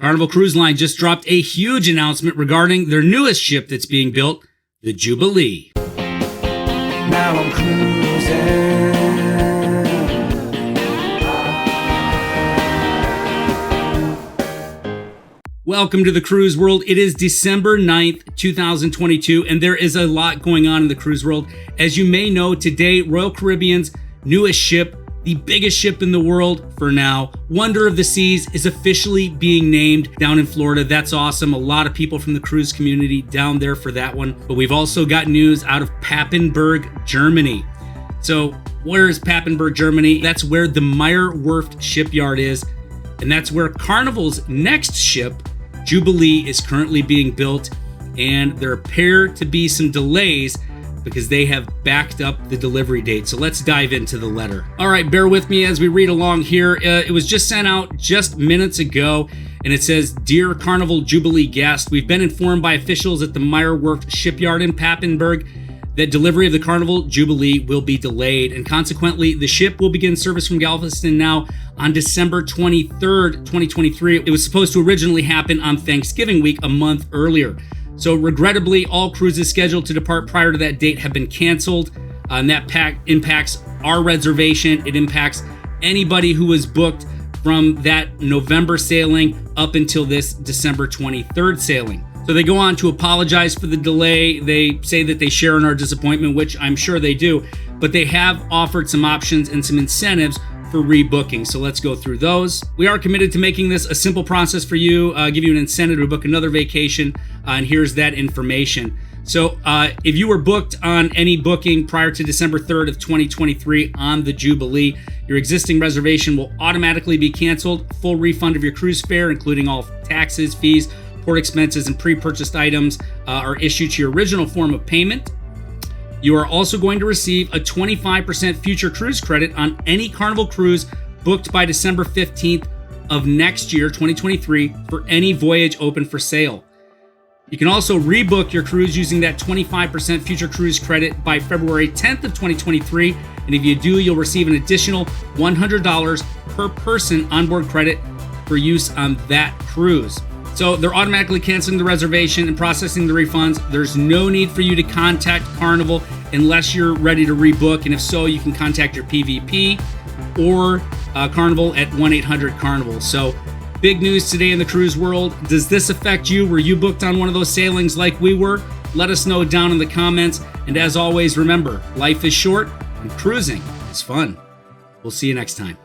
Carnival Cruise Line just dropped a huge announcement regarding their newest ship that's being built, the Jubilee. Now I'm cruising. Welcome to the cruise world. It is December 9th, 2022, and there is a lot going on in the cruise world. As you may know, today, Royal Caribbean's newest ship, the biggest ship in the world for now, Wonder of the Seas, is officially being named down in Florida. That's awesome. A lot of people from the cruise community down there for that one. But we've also got news out of Papenburg, Germany. So where is Papenburg, Germany? That's where the Meyer Werft shipyard is. And that's where Carnival's next ship, Jubilee, is currently being built. And there appear to be some delays because they have backed up the delivery date. So let's dive into the letter. All right, bear with me as we read along here. It was just sent out just minutes ago, and it says, "Dear Carnival Jubilee guest, we've been informed by officials at the Meyer Werft shipyard in Papenburg that delivery of the Carnival Jubilee will be delayed, and consequently, the ship will begin service from Galveston now on December 23rd, 2023. It was supposed to originally happen on Thanksgiving week, a month earlier. So regrettably, all cruises scheduled to depart prior to that date have been canceled, and that impacts our reservation. It impacts anybody who was booked from that November sailing up until this December 23rd sailing." So they go on to apologize for the delay. They say that they share in our disappointment, which I'm sure they do, but they have offered some options and some incentives for rebooking. So let's go through those. We are committed to making this a simple process for you, give you an incentive to book another vacation, and here's that information. So if you were booked on any booking prior to December 3rd of 2023 on the Jubilee, your existing reservation will automatically be canceled. Full refund of your cruise fare, including all taxes, fees, port expenses, and pre-purchased items are issued to your original form of payment. You are also going to receive a 25% future cruise credit on any Carnival cruise booked by December 15th of next year, 2023, for any voyage open for sale. You can also rebook your cruise using that 25% future cruise credit by February 10th of 2023, and if you do, you'll receive an additional $100 per person onboard credit for use on that cruise. So they're automatically canceling the reservation and processing the refunds. There's no need for you to contact Carnival unless you're ready to rebook. And if so, you can contact your PVP or Carnival at 1-800-CARNIVAL. So big news today in the cruise world. Does this affect you? Were you booked on one of those sailings like we were? Let us know down in the comments. And as always, remember, life is short and cruising is fun. We'll see you next time.